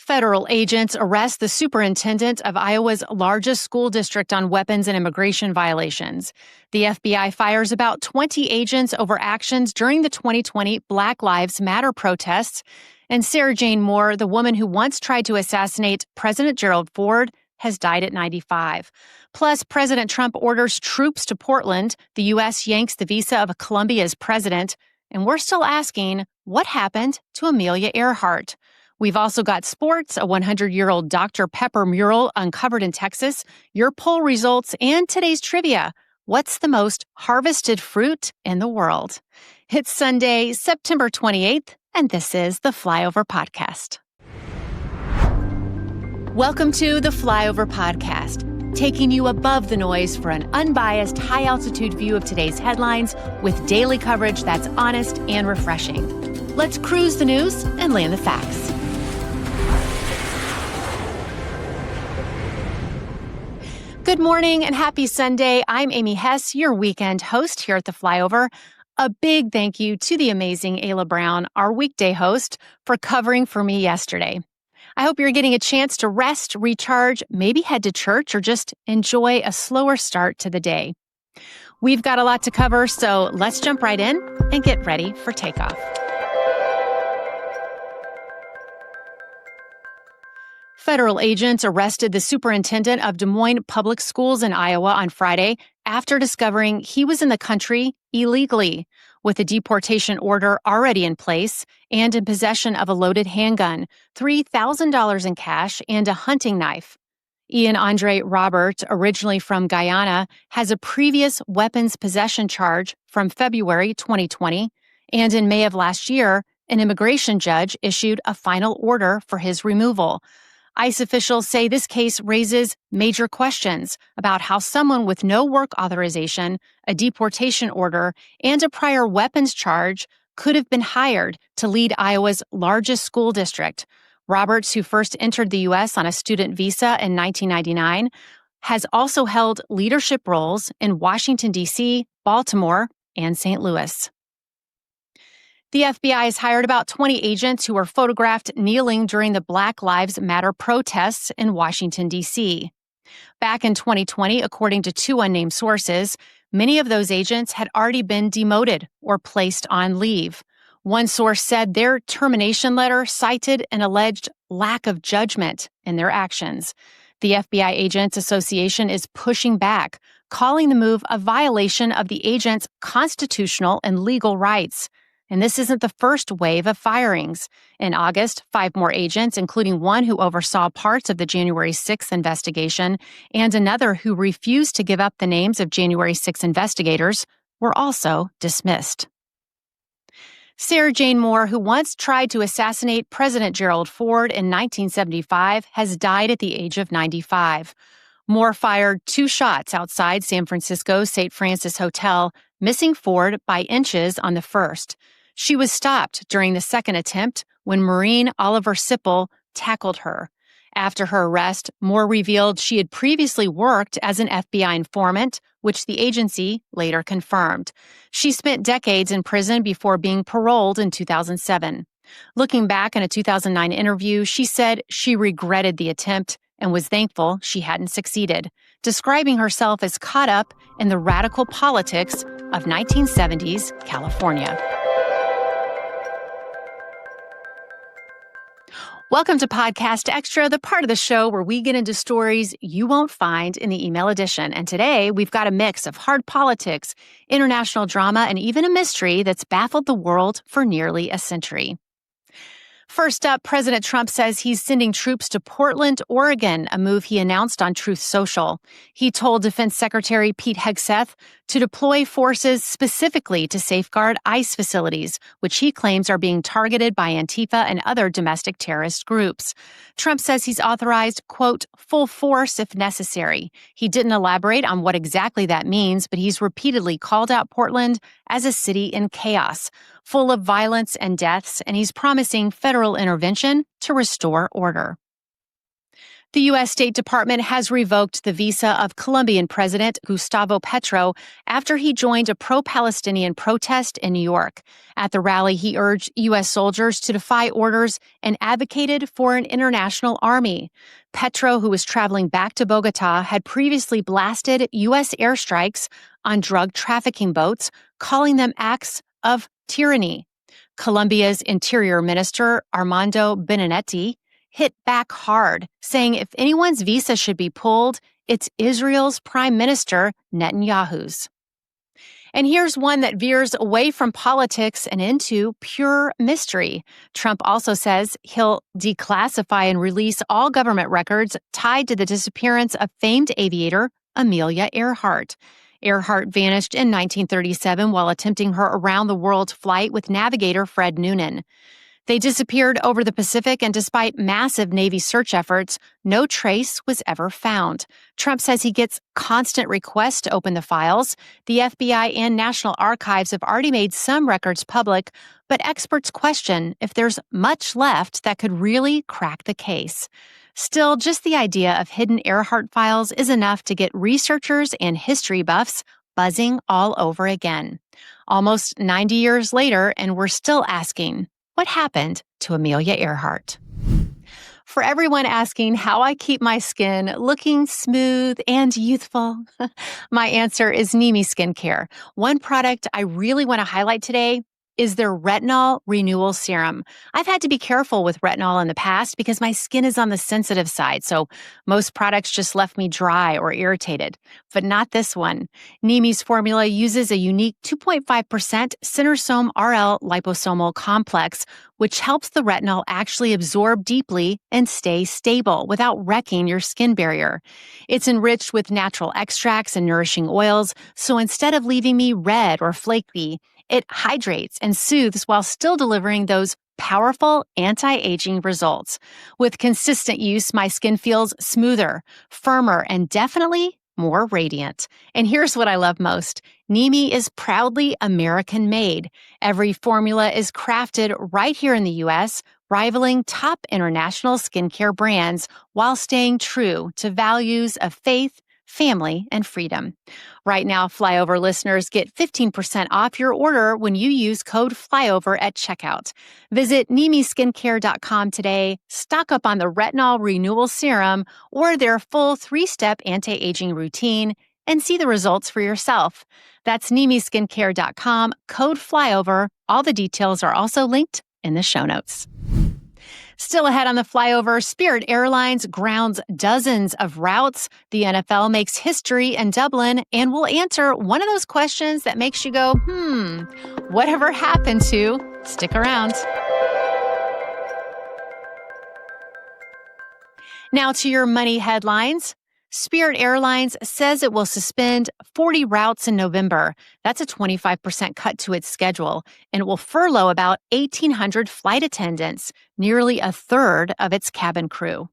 Federal agents arrest the superintendent of Iowa's largest school district on weapons and immigration violations. The FBI fires about 20 agents over actions during the 2020 Black Lives Matter protests. And Sarah Jane Moore, the woman who once tried to assassinate President Gerald Ford, has died at 95. Plus, President Trump orders troops to Portland. The U.S. yanks the visa of Colombia's president. And we're still asking, what happened to Amelia Earhart? We've also got sports, a 100-year-old Dr. Pepper mural uncovered in Texas, your poll results, and today's trivia. What's the most harvested fruit in the world? It's Sunday, September 28th, and this is the Flyover Podcast. Welcome to the Flyover Podcast, taking you above the noise for an unbiased, high-altitude view of today's headlines with daily coverage that's honest and refreshing. Let's cruise the news and land the facts. Good morning and happy Sunday. I'm Amy Hess, your weekend host here at the Flyover. A big thank you to the amazing Ayla Brown, our weekday host, for covering for me yesterday. I hope you're getting a chance to rest, recharge, maybe head to church, or just enjoy a slower start to the day. We've got a lot to cover, so let's jump right in and get ready for takeoff. Federal agents arrested the superintendent of Des Moines Public Schools in Iowa on Friday after discovering he was in the country illegally, with a deportation order already in place and in possession of a loaded handgun, $3,000 in cash, and a hunting knife. Ian Andre Robert, originally from Guyana, has a previous weapons possession charge from February 2020, and in May of last year, an immigration judge issued a final order for his removal. ICE officials say this case raises major questions about how someone with no work authorization, a deportation order, and a prior weapons charge could have been hired to lead Iowa's largest school district. Roberts, who first entered the U.S. on a student visa in 1999, has also held leadership roles in Washington, D.C., Baltimore, and St. Louis. The FBI has hired about 20 agents who were photographed kneeling during the Black Lives Matter protests in Washington, D.C. Back in 2020, according to two unnamed sources, many of those agents had already been demoted or placed on leave. One source said their termination letter cited an alleged lack of judgment in their actions. The FBI Agents Association is pushing back, calling the move a violation of the agents' constitutional and legal rights. And this isn't the first wave of firings. In August, 5 more agents, including one who oversaw parts of the January 6th investigation and another who refused to give up the names of January 6 investigators, were also dismissed. Sarah Jane Moore, who once tried to assassinate President Gerald Ford in 1975, has died at the age of 95. Moore fired 2 shots outside San Francisco's St. Francis Hotel, missing Ford by inches on the first. She was stopped during the second attempt when Maureen Oliver Sipple tackled her. After her arrest, Moore revealed she had previously worked as an FBI informant, which the agency later confirmed. She spent decades in prison before being paroled in 2007. Looking back in a 2009 interview, she said she regretted the attempt and was thankful she hadn't succeeded, describing herself as caught up in the radical politics of 1970s California. Welcome to Podcast Extra, the part of the show where we get into stories you won't find in the email edition. And today, we've got a mix of hard politics, international drama, and even a mystery that's baffled the world for nearly a century. First up, President Trump says he's sending troops to Portland, Oregon, a move he announced on Truth Social. He told Defense Secretary Pete Hegseth to deploy forces specifically to safeguard ICE facilities, which he claims are being targeted by Antifa and other domestic terrorist groups. Trump says he's authorized, quote, full force if necessary. He didn't elaborate on what exactly that means, but he's repeatedly called out Portland as a city in chaos, full of violence and deaths, and he's promising federal intervention to restore order. The U.S. State Department has revoked the visa of Colombian President Gustavo Petro after he joined a pro-Palestinian protest in New York. At the rally, he urged U.S. soldiers to defy orders and advocated for an international army. Petro, who was traveling back to Bogota, had previously blasted U.S. airstrikes on drug trafficking boats, calling them acts of tyranny. Colombia's Interior Minister, Armando Benedetti, hit back hard, saying if anyone's visa should be pulled, it's Israel's Prime Minister Netanyahu's. And here's one that veers away from politics and into pure mystery. Trump also says he'll declassify and release all government records tied to the disappearance of famed aviator Amelia Earhart. Earhart vanished in 1937 while attempting her around-the-world flight with navigator Fred Noonan. They disappeared over the Pacific, and despite massive Navy search efforts, no trace was ever found. Trump says he gets constant requests to open the files. The FBI and National Archives have already made some records public, but experts question if there's much left that could really crack the case. Still, just the idea of hidden Earhart files is enough to get researchers and history buffs buzzing all over again. Almost 90 years later, and we're still asking, what happened to Amelia Earhart? For everyone asking how I keep my skin looking smooth and youthful, my answer is Nimi Skincare. One product I really want to highlight today is their retinol renewal serum. I've had to be careful with retinol in the past because my skin is on the sensitive side, so most products just left me dry or irritated. But not this one. Nimi's formula uses a unique 2.5% Cinersome RL liposomal complex, which helps the retinol actually absorb deeply and stay stable without wrecking your skin barrier. It's enriched with natural extracts and nourishing oils, so instead of leaving me red or flaky, it hydrates and soothes while still delivering those powerful anti-aging results. With consistent use, my skin feels smoother, firmer, and definitely more radiant. And here's what I love most. Nimi is proudly American-made. Every formula is crafted right here in the U.S., rivaling top international skincare brands while staying true to values of faith, family, and freedom. Right now, Flyover listeners get 15% off your order when you use code Flyover at checkout. Visit NimiSkincare.com today, stock up on the Retinol Renewal Serum or their full 3-step anti-aging routine, and see the results for yourself. That's NimiSkincare.com, code Flyover. All the details are also linked in the show notes. Still ahead on the Flyover, Spirit Airlines grounds dozens of routes. The NFL makes history in Dublin, and we'll answer one of those questions that makes you go, whatever happened to? Stick around. Now to your money headlines. Spirit Airlines says it will suspend 40 routes in November. That's a 25% cut to its schedule, and it will furlough about 1,800 flight attendants, nearly a third of its cabin crew.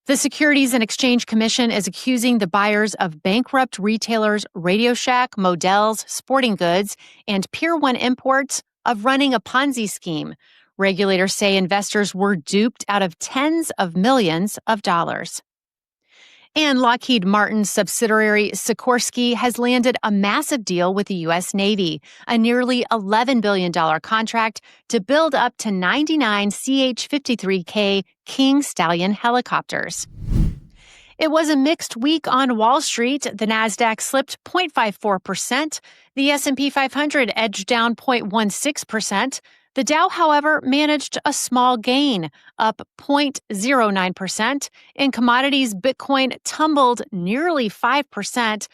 The Securities and Exchange Commission is accusing the buyers of bankrupt retailers Radio Shack, Modell's, Sporting Goods, and Pier 1 Imports of running a Ponzi scheme. Regulators say investors were duped out of tens of millions of dollars. And Lockheed Martin's subsidiary Sikorsky has landed a massive deal with the U.S. Navy, a nearly $11 billion contract to build up to 99 CH-53K King Stallion helicopters. It was a mixed week on Wall Street. The Nasdaq slipped 0.54%. The S&P 500 edged down 0.16%. The Dow, however, managed a small gain, up 0.09%. In commodities, Bitcoin tumbled nearly 5%,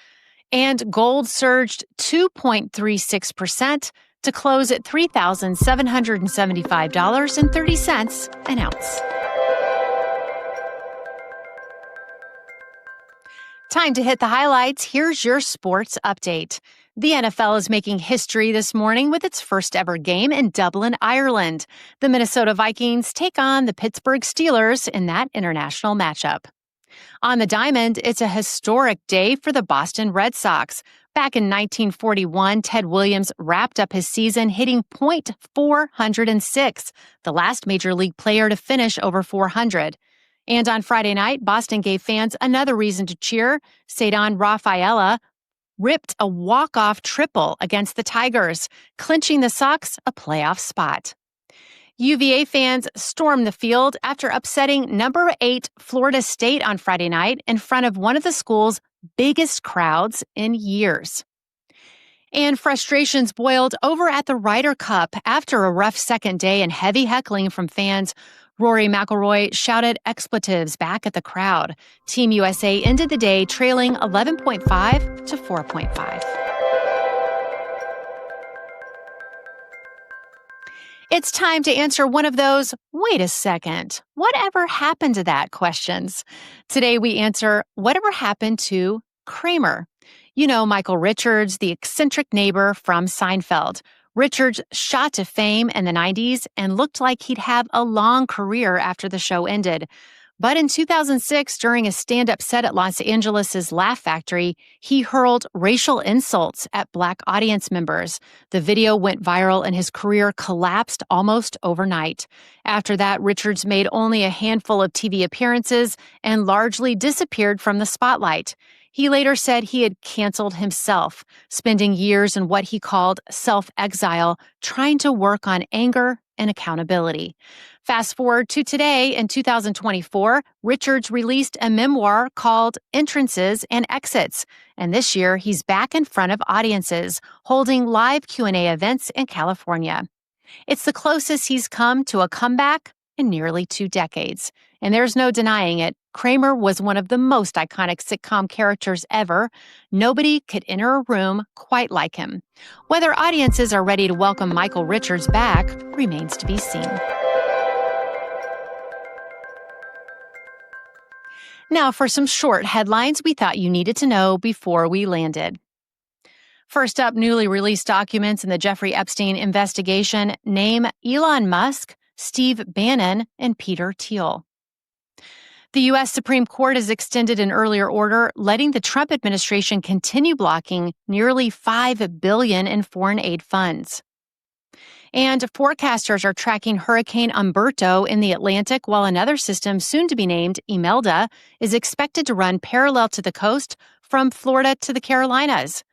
and gold surged 2.36% to close at $3,775.30 an ounce. Time to hit the highlights. Here's your sports update. The NFL is making history this morning with its first ever game in Dublin, Ireland. The Minnesota Vikings take on the Pittsburgh Steelers in that international matchup. On the diamond, it's a historic day for the Boston Red Sox. Back in 1941, Ted Williams wrapped up his season hitting .406, the last major league player to finish over 400. And on Friday night, Boston gave fans another reason to cheer. Cedon Rafaela ripped a walk-off triple against the Tigers, clinching the Sox a playoff spot. UVA fans stormed the field after upsetting number 8 Florida State on Friday night in front of one of the school's biggest crowds in years. And frustrations boiled over at the Ryder Cup after a rough second day and heavy heckling from fans. Rory McIlroy shouted expletives back at the crowd. Team USA ended the day trailing 11.5 to 4.5. It's time to answer one of those, wait a second, whatever happened to that questions. Today we answer, whatever happened to Kramer? You know Michael Richards, the eccentric neighbor from Seinfeld. Richards shot to fame in the 90s and looked like he'd have a long career after the show ended. But in 2006, during a stand-up set at Los Angeles' Laugh Factory, he hurled racial insults at Black audience members. The video went viral and his career collapsed almost overnight. After that, Richards made only a handful of TV appearances and largely disappeared from the spotlight. He later said he had canceled himself, spending years in what he called self-exile, trying to work on anger and accountability. Fast forward to today, in 2024, Richards released a memoir called Entrances and Exits, and this year he's back in front of audiences, holding live Q&A events in California. It's the closest he's come to a comeback in nearly 2 decades. And there's no denying it, Kramer was one of the most iconic sitcom characters ever. Nobody could enter a room quite like him. Whether audiences are ready to welcome Michael Richards back remains to be seen. Now for some short headlines we thought you needed to know before we landed. First up, newly released documents in the Jeffrey Epstein investigation name Elon Musk, Steve Bannon, and Peter Thiel. The U.S. Supreme Court has extended an earlier order letting the Trump administration continue blocking nearly $5 billion in foreign aid funds. And forecasters are tracking Hurricane Umberto in the Atlantic, while another system, soon to be named Imelda, is expected to run parallel to the coast from Florida to the Carolinas.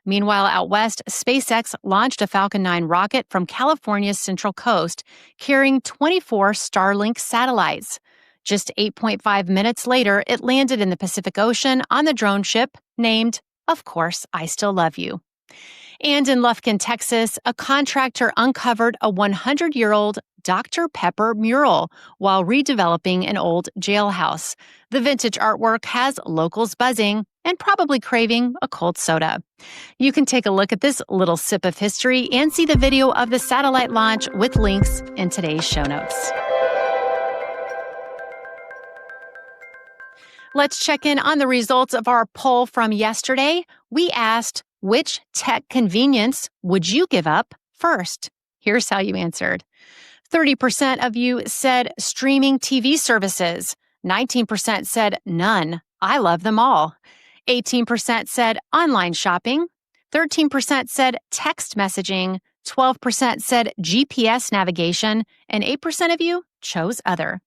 Meanwhile, out west, SpaceX launched a Falcon 9 rocket from California's Central Coast, carrying 24 Starlink satellites. Just 8.5 minutes later, it landed in the Pacific Ocean on the drone ship named, of course, I Still Love You. And in Lufkin, Texas, a contractor uncovered a 100-year-old Dr. Pepper mural while redeveloping an old jailhouse. The vintage artwork has locals buzzing and probably craving a cold soda. You can take a look at this little sip of history and see the video of the satellite launch with links in today's show notes. Let's check in on the results of our poll from yesterday. We asked, which tech convenience would you give up first? Here's how you answered. 30% of you said streaming TV services. 19% said none. I love them all. 18% said online shopping. 13% said text messaging. 12% said GPS navigation. And 8% of you chose other.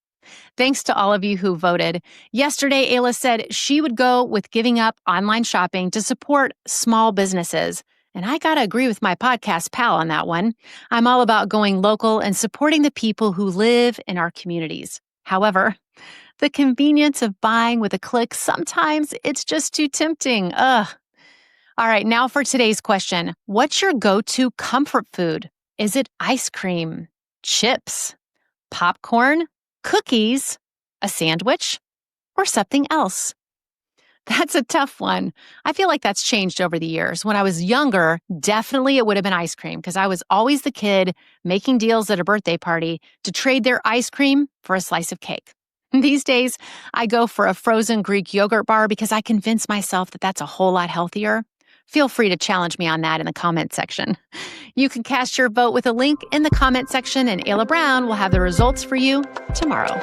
Thanks to all of you who voted. Yesterday, Ayla said she would go with giving up online shopping to support small businesses. And I gotta agree with my podcast pal on that one. I'm all about going local and supporting the people who live in our communities. However, the convenience of buying with a click, sometimes it's just too tempting. Ugh. All right, now for today's question. What's your go-to comfort food? Is it ice cream, chips, popcorn, cookies, a sandwich, or something else? That's a tough one. I feel like that's changed over the years. When I was younger, definitely it would have been ice cream because I was always the kid making deals at a birthday party to trade their ice cream for a slice of cake. These days, I go for a frozen Greek yogurt bar because I convince myself that that's a whole lot healthier. Feel free to challenge me on that in the comment section. You can cast your vote with a link in the comment section, and Ayla Brown will have the results for you tomorrow.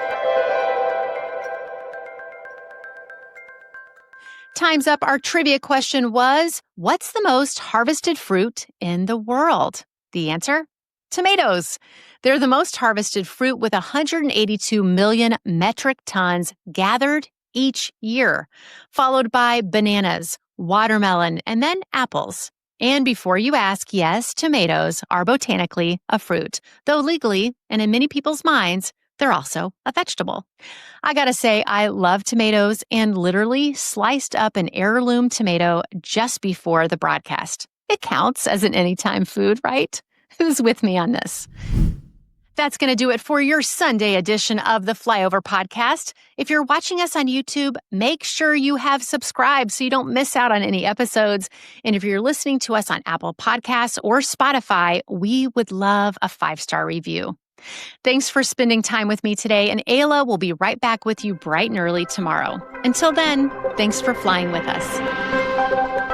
Time's up. Our trivia question was, what's the most harvested fruit in the world? The answer? Tomatoes. They're the most harvested fruit with 182 million metric tons gathered each year, followed by bananas, watermelon, and then apples. And before you ask, yes, tomatoes are botanically a fruit, though legally, and in many people's minds, they're also a vegetable. I gotta say, I love tomatoes and literally sliced up an heirloom tomato just before the broadcast. It counts as an anytime food, right? Who's with me on this? That's going to do it for your Sunday edition of the Flyover podcast. If you're watching us on YouTube, make sure you have subscribed so you don't miss out on any episodes. And if you're listening to us on Apple Podcasts or Spotify, we would love a 5-star review. Thanks for spending time with me today, and Ayla will be right back with you bright and early tomorrow. Until then, thanks for flying with us.